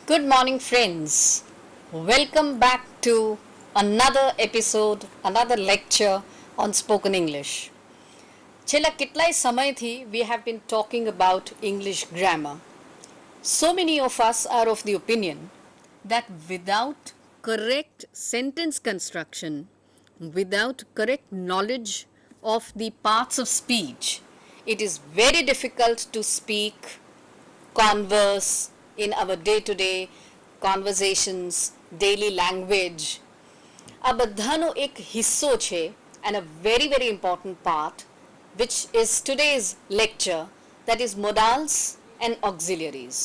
Good morning, friends. Welcome back to another episode, another lecture on spoken English. છેલ્લા કેટલાય સમયથી we have been talking about English grammar. So many of us are of the opinion that without correct sentence construction, without correct knowledge of the parts of speech, it is very difficult to speak, converse in our day-to-day conversations, daily language. આ બધાનો એક હિસ્સો છે and a very, very important part, which is today's lecture, that is modals and auxiliaries.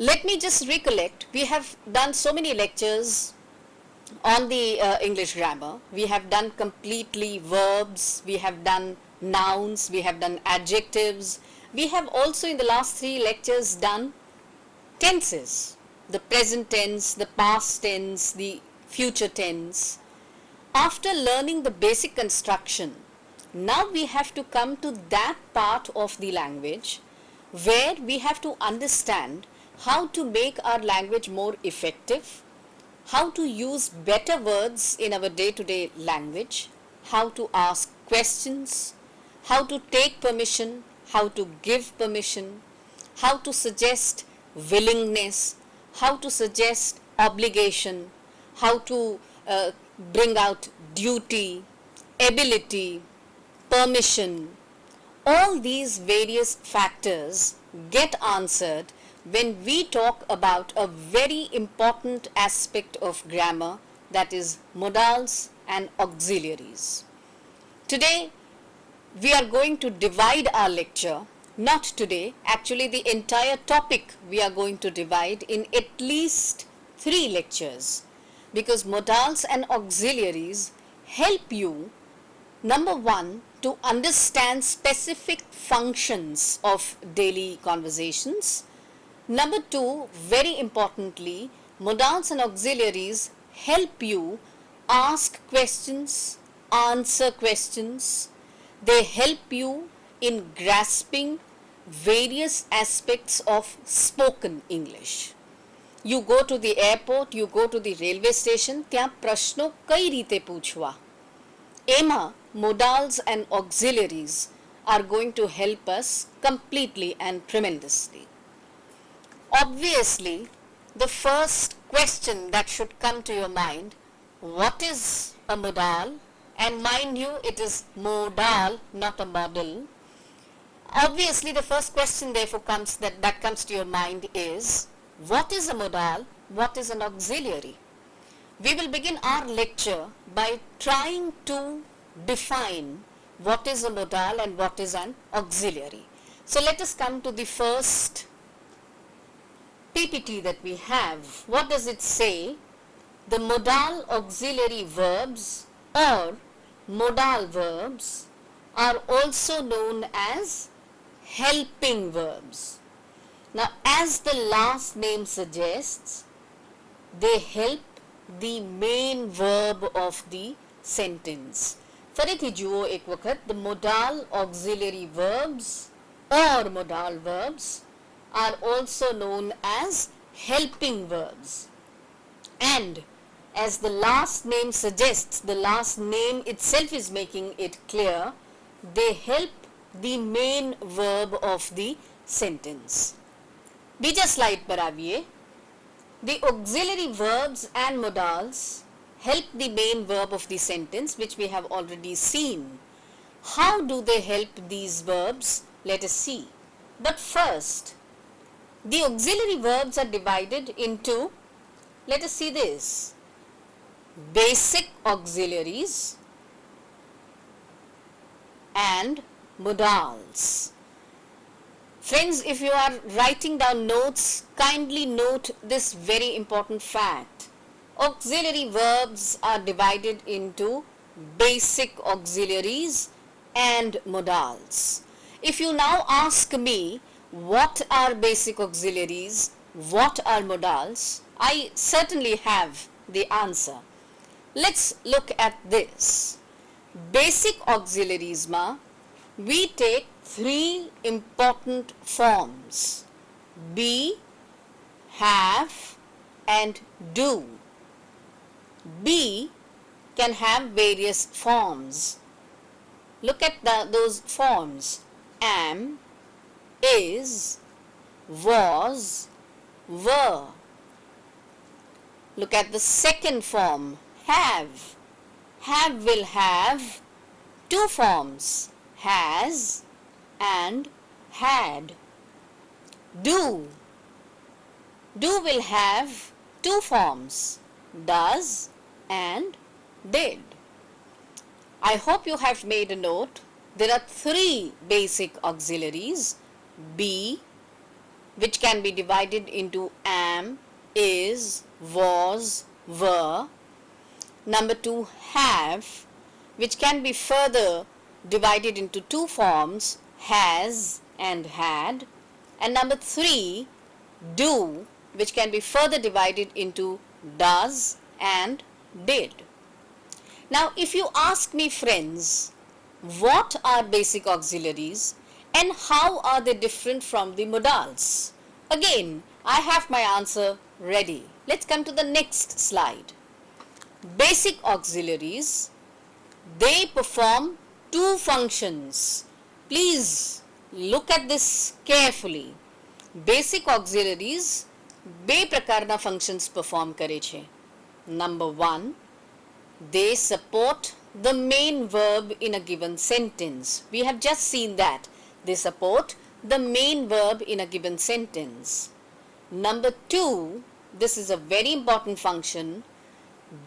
Let me just recollect, we have done so many lectures on the English grammar. We have done completely verbs, we have done nouns, we have done adjectives. We have also in the last 3 lectures done tenses, the present tense, the past tense, the future tense. After learning the basic construction, now we have to come to that part of the language where we have to understand how to make our language more effective, how to use better words in our day-to-day language, how to ask questions, how to take permission, how to give permission, how to suggest willingness, how to suggest obligation, how to bring out duty, ability, permission. All these various factors get answered when we talk about a very important aspect of grammar, that is modals and auxiliaries. Today we are going to divide our lecture. Not today, actually the entire topic we are going to divide in at least 3 lectures, because modals and auxiliaries help you, number 1, to understand specific functions of daily conversations. Number 2, very importantly, modals and auxiliaries help you ask questions, answer questions. They help you in grasping various aspects of spoken English. You go to the airport, you go to the railway station, ત્યાં પ્રશ્નો કઈ રીતે પૂછવા? એમાં modals and auxiliaries are going to help us completely and tremendously. Obviously, the first question that should come to your mind, what is a modal? And mind you, it is modal, not a model. Obviously, the first question therefore that comes to your mind is, what is a modal? What is an auxiliary? We will begin our lecture by trying to define what is a modal and what is an auxiliary. So let us come to the first PPT that we have. What does it say? The modal auxiliary verbs or modal verbs are also known as helping verbs. Now, as the last name suggests, they help the main verb of the sentence. ફરીથી જુઓ એક વખત, the modal auxiliary verbs or modal verbs are also known as helping verbs. And as the last name suggests, the last name itself is making it clear, they help the main verb of the sentence. બીજા slide પર આવીએ. The auxiliary verbs and modals help the main verb of the sentence, which we have already seen. How do they help these verbs? Let us see. But first, the auxiliary verbs are divided into, let us see this, basic auxiliaries and modals. Friends, if you are writing down notes, kindly note this very important fact. Auxiliary verbs are divided into basic auxiliaries and modals. If you now ask me, what are basic auxiliaries, what are modals, I certainly have the answer. Let's look at this. Basic auxiliaries ma, we take 3 important forms: be, have and do. Be can have various forms. Look at those forms: am, is, was, were. Look at the second form, have. Have will have two forms, has and had. Do. Do will have two forms, does and did. I hope you have made a note. There are three basic auxiliaries: be, which can be divided into am, is, was, were. Number two, have, which can be further divided into two forms, has and had. And number three, do, which can be further divided into does and did. Now, if you ask me, friends, what are basic auxiliaries and how are they different from the modals? Again, I have my answer ready. Let's come to the next slide. Basic auxiliaries, they perform two functions. Please look at this carefully. Basic auxiliaries બે પ્રકારના functions perform કરે છે. Number one, they support the main verb in a given sentence. We have just seen that. They support the main verb in a given sentence. Number two, this is a very important function.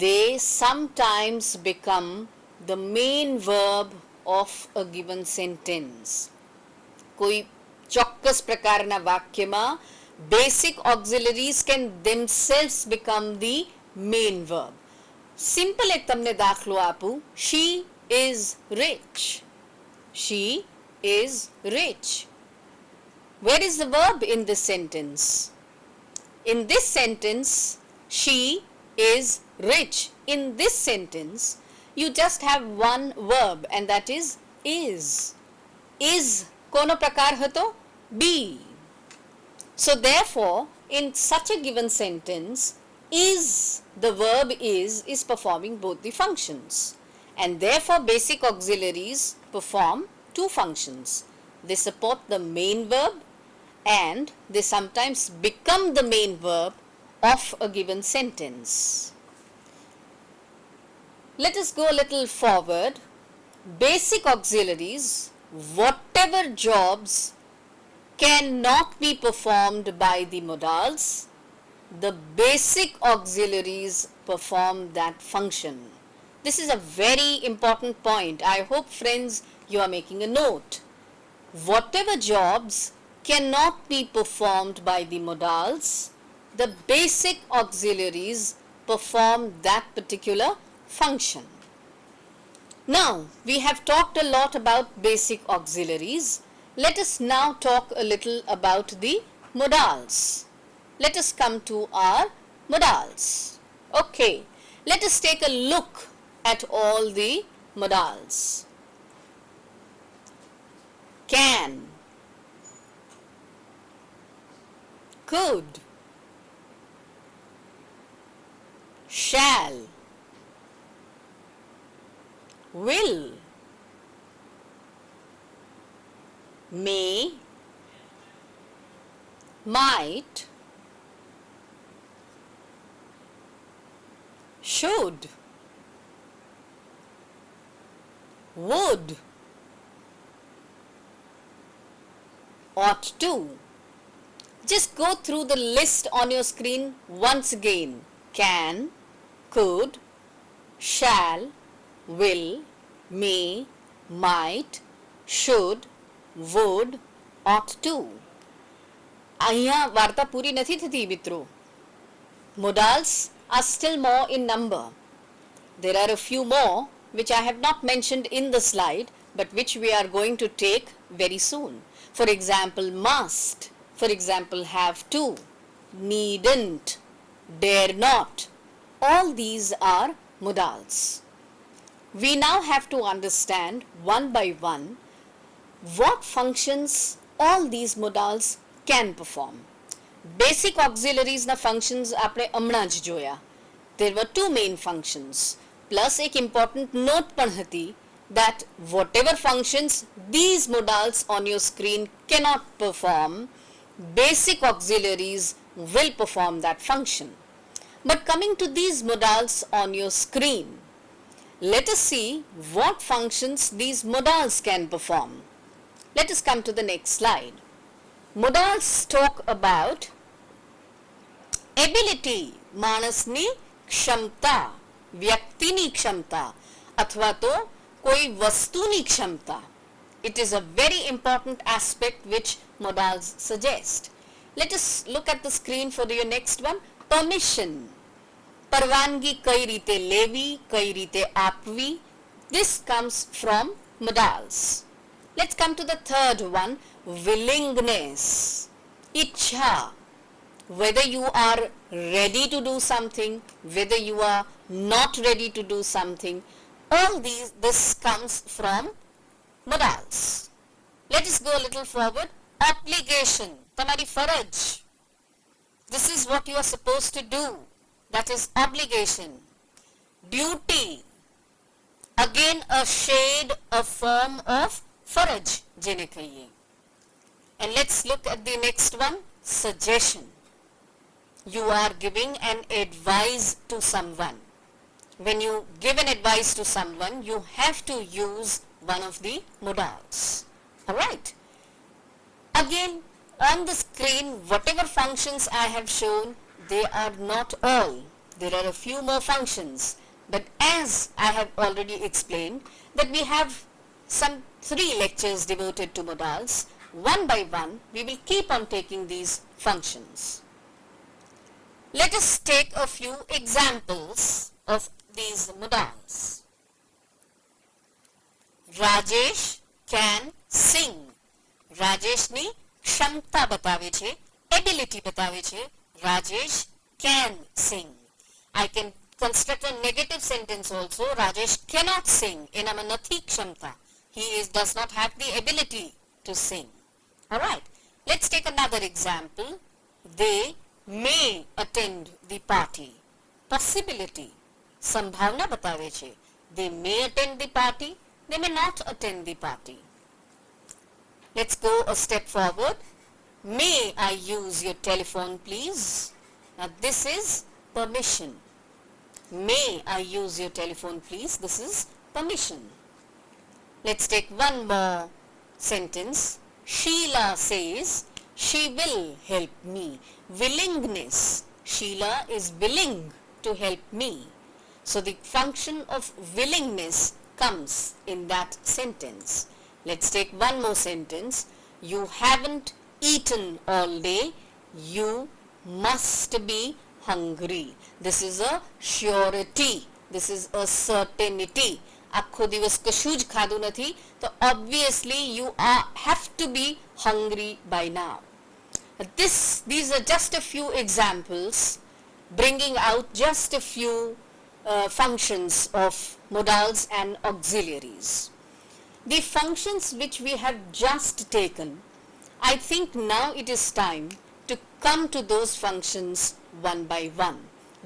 They sometimes become the main verb of a given sentence. કોઈ ચોક્કસ પ્રકારના વાક્યમાં basic auxiliaries can themselves become the main verb. Simple એક તમને દાખલો આપું. She is rich. She is rich. Where is the verb in this sentence? In this sentence, she is rich. In this sentence, you just have one verb and that is. Is કોનો પ્રકાર હતો? Be. So therefore, in such a given sentence, is, the verb is performing both the functions. And therefore, basic auxiliaries perform two functions. They support the main verb and they sometimes become the main verb of a given sentence. Let us go a little forward. Basic auxiliaries, whatever jobs cannot be performed by the modals, the basic auxiliaries perform that function. This is a very important point. I hope, friends, you are making a note. Whatever jobs cannot be performed by the modals, the basic auxiliaries perform that particular function. Now, we have talked a lot about basic auxiliaries. Let us now talk a little about the modals. Let us come to our modals. Okay, let us take a look at all the modals. Can, could, shall, will, may, might, should, would, ought to. Just go through the list on your screen once again. Can, could, shall, will, may, might, should, would, ought to. અહીંયા વાર્તા પૂરી નથી થતી મિત્રો. Modals are still more in number. There are a few more which I have not mentioned in the slide but which we are going to take very soon. For example, must. For example, have to, needn't, dare not. All these are modals. We now have to understand one by one what functions all these modals can perform. Basic auxiliaries ના functions આપણે હમણાં જ જોયા. There were two main functions. Plus એક important note પણ હતી that whatever functions these modals on your screen cannot perform, basic auxiliaries will perform that function. But coming to these modals on your screen, let us see what functions these modals can perform. Let us come to the next slide. Modals talk about ability, માણસની ક્ષમતા, વ્યક્તિની ક્ષમતા અથવા તો કોઈ વસ્તુની ક્ષમતા. It is a very important aspect which modals suggest. Let us look at the screen for your next one. Permission. પરવાનગી કઈ રીતે લેવી, કઈ રીતે આપવી. This comes from modals. Let's come to the third one. Willingness. Ichha. Whether you are ready to do something, whether you are not ready to do something, all this comes from modals. Let us go a little forward. Obligation, tamari faraj. This is what you are supposed to do. That is obligation. Duty, again a shade, a form of faraj jene kahiye. And let's look at the next one. Suggestion. You are giving an advice to someone. When you give an advice to someone, you have to use one of the modals. Alright. Again, on the screen, whatever functions I have shown, they are not all. There are a few more functions. But as I have already explained, that we have some 3 lectures devoted to modals. One by one, we will keep on taking these functions. Let us take a few examples of these modals. Rajesh can sing. Rajesh ni kshamta batave che, ability batave che. Rajesh can sing. I can construct a negative sentence also. Rajesh cannot sing. Enama nathi kshamta. He does not have the ability to sing. Alright. Let's take another example. They may attend the party. Possibility. Sambhavna batave che. They may attend the party. They may not attend the party. Let's go a step forward. May I use your telephone please? Now this is permission. May I use your telephone please? This is permission. Let's take one more sentence. Sheila says she will help me. Willingness. Sheila is willing to help me. So the function of willingness comes in that sentence. Let's take one more sentence. You haven't eaten all day. You must be hungry. This is a surety. This is a certainty. આખો દિવસ કશું જ ખાધું નથી તો obviously you have to be hungry by now. These are just a few examples bringing out just a few functions of modals and auxiliaries. The functions which we have just taken, I think now it is time to come to those functions one by one.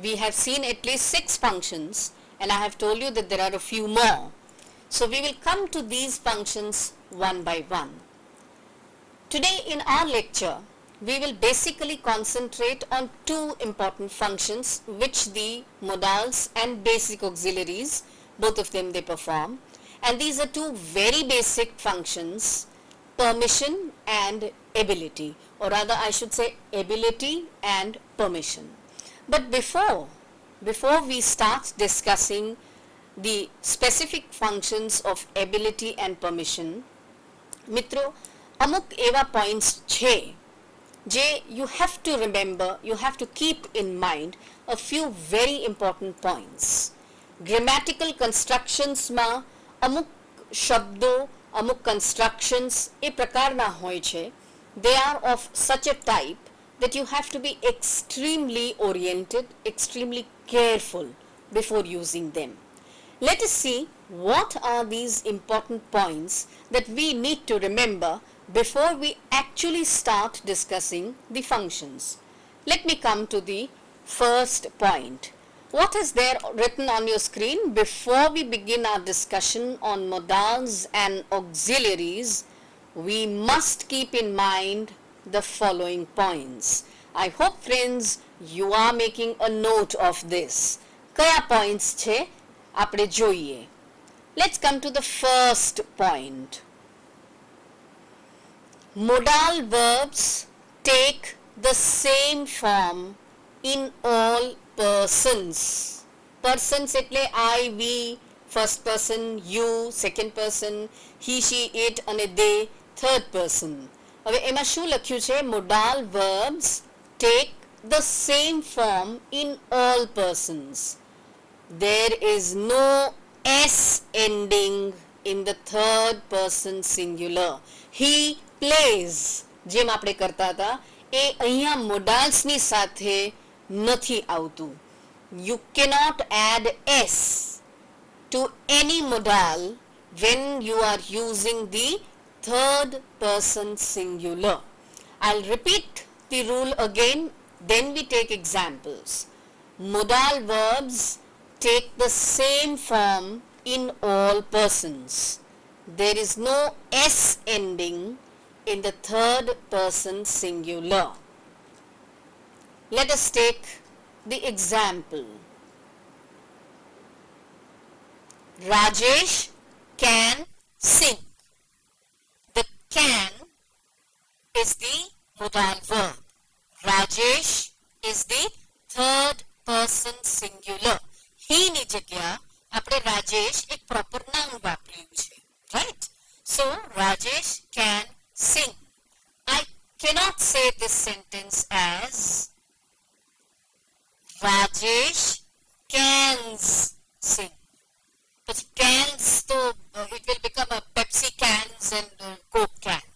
We have seen at least 6 functions and I have told you that there are a few more. So we will come to these functions one by one. Today in our lecture, we will basically concentrate on 2 important functions which the modals and basic auxiliaries, both of them they perform. And these are 2 very basic functions, permission and ability, or rather I should say ability and permission. But before we start discussing the specific functions of ability and permission, મિત્રો અમુક એવા points છે જે you have to remember, you have to keep in mind a few very important points. Grammatical constructions માં અમુક શબ્દો, અમુક constructions એ પ્રકારના હોય છે. They are of such a type that you have to be extremely oriented, extremely careful before using them. Let us see what are these important points that we need to remember before we actually start discussing the functions. Let me come to the first point. What is there written on your screen? Before we begin our discussion on modals and auxiliaries, we must keep in mind the following points. I hope friends you are making a note of this. Kaya points છે આપણે જોઈએ. Let's come to the first point. Modal verbs take the same form in all persons. Persons એટલે I, we, first person, you, second person, he, she, it અને they, third person. હવે એમાં શું લખ્યું છે? Modal verbs take the same form in all persons. There is no s ending in the third person singular. He plays જેમ આપણે કરતા હતા એ અહીંયા મોડાલ્સની સાથે નથી આવતું. You cannot add s to any modal when you are using the third person singular. I'll repeat the rule again, then we take examples. Modal verbs take the same form in all persons. There is no s ending in the third person singular. Let us take the example. Rajesh can sing. The can is the modal verb. Rajesh is the third person singular. He ની જગ્યા આપણે રાજેશ એક proper noun વાપર્યું છે. Right? So, Rajesh can sing. I cannot say this sentence as Rajesh cans sing. But cans, so it will become a Pepsi cans and Coke cans.